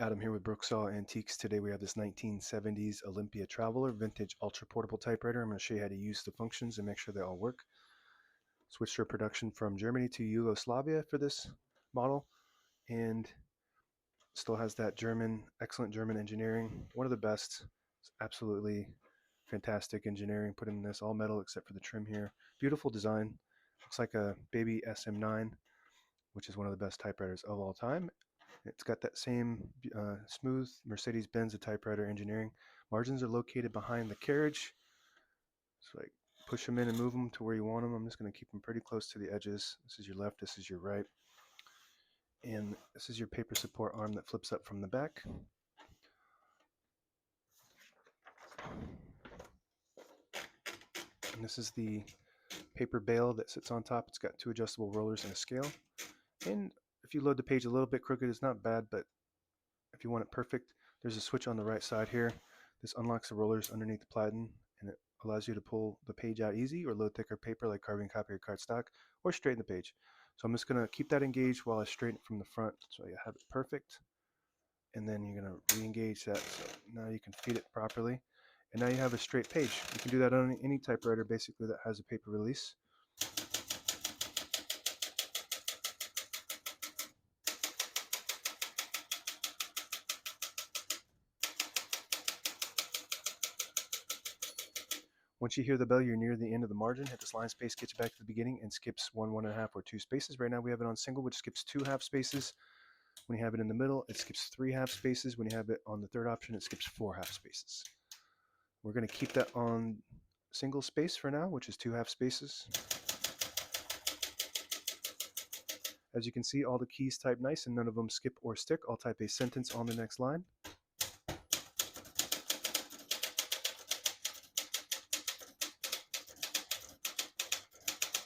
Adam here with Brooksaw Antiques. Today we have this 1970s Olympia Traveller vintage ultra portable typewriter. I'm going to show you how to use the functions and make sure they all work. Switched our production from Germany to Yugoslavia for this model, and still has that excellent German engineering. One of the best. It's absolutely fantastic engineering put in this, all metal except for the trim here. Beautiful design. Looks like a baby SM9, which is one of the best typewriters of all time. It's got that same smooth Mercedes-Benz typewriter engineering. Margins are located behind the carriage. So like push them in and move them to where you want them. I'm just going to keep them pretty close to the edges. This is your left, this is your right. And this is your paper support arm that flips up from the back. And this is the paper bale that sits on top. It's got two adjustable rollers and a scale. And if you load the page a little bit crooked, it's not bad, but if you want it perfect, there's a switch on the right side here. This unlocks the rollers underneath the platen, and it allows you to pull the page out easy or load thicker paper like carbon copy or cardstock, or straighten the page. So I'm just going to keep that engaged while I straighten it from the front so you have it perfect. And then you're going to re-engage that so now you can feed it properly. And now you have a straight page. You can do that on any typewriter basically that has a paper release. Once you hear the bell, you're near the end of the margin. Hit this line space, gets you back to the beginning, and skips 1.5, or 2 spaces. Right now we have it on single, which skips 2 half spaces. When you have it in the middle, it skips 3 half spaces. When you have it on the third option, it skips 4 half spaces. We're going to keep that on single space for now, which is 2 half spaces. As you can see, all the keys type nice and none of them skip or stick. I'll type a sentence on the next line.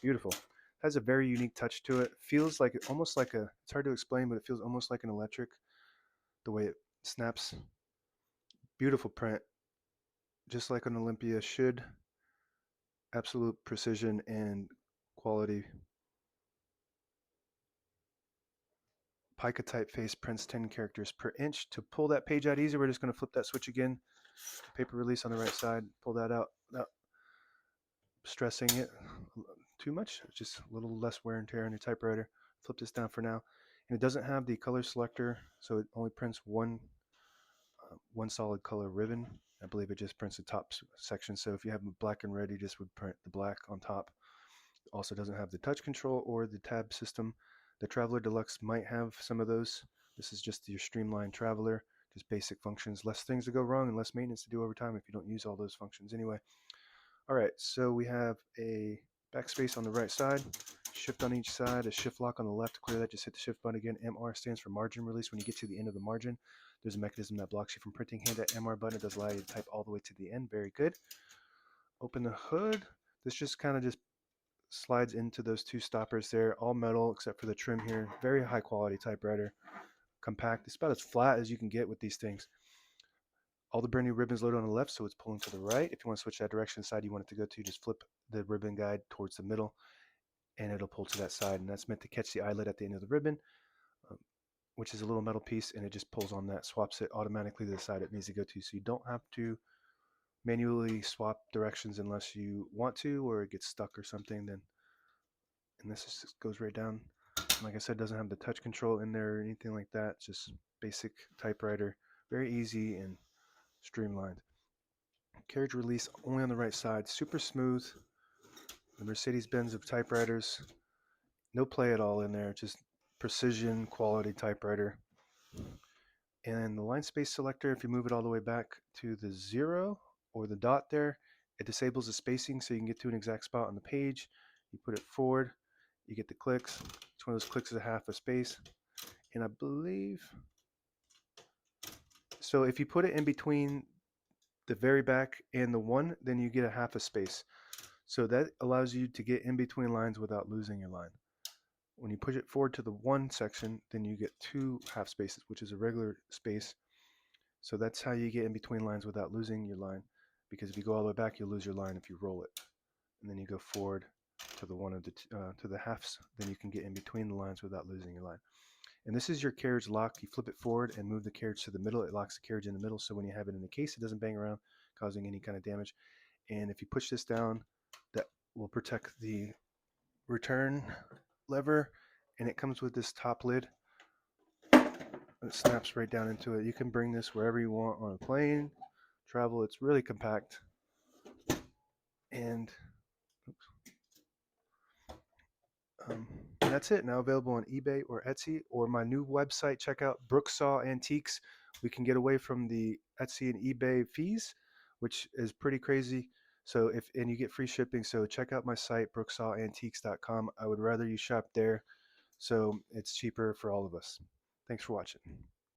Beautiful. Has a very unique touch to it. Feels like almost like a, it's hard to explain, but it feels almost like an electric, the way it snaps. Beautiful print, just like an Olympia should. Absolute precision and quality. Pica typeface prints 10 characters per inch. To pull that page out easy, we're just going to flip that switch again. Paper release on the right side. Pull that out without stressing it too much. Just a little less wear and tear on your typewriter. Flip this down for now. And it doesn't have the color selector, so it only prints one solid color ribbon. I believe it just prints the top section. So if you have black and red, you just would print the black on top. It also doesn't have the touch control or the tab system. The Traveller Deluxe might have some of those. This is just your streamlined Traveller, just basic functions, less things to go wrong and less maintenance to do over time if you don't use all those functions anyway. All right, so we have a backspace on the right side, shift on each side, a shift lock on the left. To clear that, just hit the shift button again. MR stands for margin release. When you get to the end of the margin, there's a mechanism that blocks you from printing. Hit that MR button. It does allow you to type all the way to the end. Very good. Open the hood. This just kind of just slides into those two stoppers there, all metal except for the trim here. Very high quality typewriter, compact. It's about as flat as you can get with these things. All the brand new ribbons loaded on the left, so it's pulling to the right. If you want to switch that direction, side you want it to go to, just flip the ribbon guide towards the middle and it'll pull to that side, and that's meant to catch the eyelet at the end of the ribbon, which is a little metal piece, and it just pulls on that, swaps it automatically to the side it needs to go to, so you don't have to manually swap directions unless you want to or it gets stuck or something. Then, and this just goes right down. Like I said, doesn't have the touch control in there or anything like that. It's just basic typewriter, very easy and streamlined. Carriage release only on the right side, super smooth. The Mercedes-Benz of typewriters, no play at all in there, just precision quality typewriter. And the line space selector, if you move it all the way back to the 0 or the dot there, it disables the spacing so you can get to an exact spot on the page. You put it forward, you get the clicks. Each one of those clicks is a half a space. And I believe, so if you put it in between the very back and the 1, then you get a half a space. So that allows you to get in between lines without losing your line. When you push it forward to the 1 section, then you get 2 half spaces, which is a regular space. So that's how you get in between lines without losing your line. Because if you go all the way back, you'll lose your line if you roll it. And then you go forward to the one of the to the halves, then you can get in between the lines without losing your line. And this is your carriage lock. You flip it forward and move the carriage to the middle. It locks the carriage in the middle, so when you have it in the case, it doesn't bang around, causing any kind of damage. And if you push this down, that will protect the return lever, and it comes with this top lid. It snaps right down into it. You can bring this wherever you want on a plane, travel. It's really compact. And that's it. Now available on eBay or Etsy or my new website. Check out Brooksaw Antiques. We can get away from the Etsy and eBay fees, which is pretty crazy. So and you get free shipping. So check out my site, brooksawantiques.com. I would rather you shop there. So it's cheaper for all of us. Thanks for watching.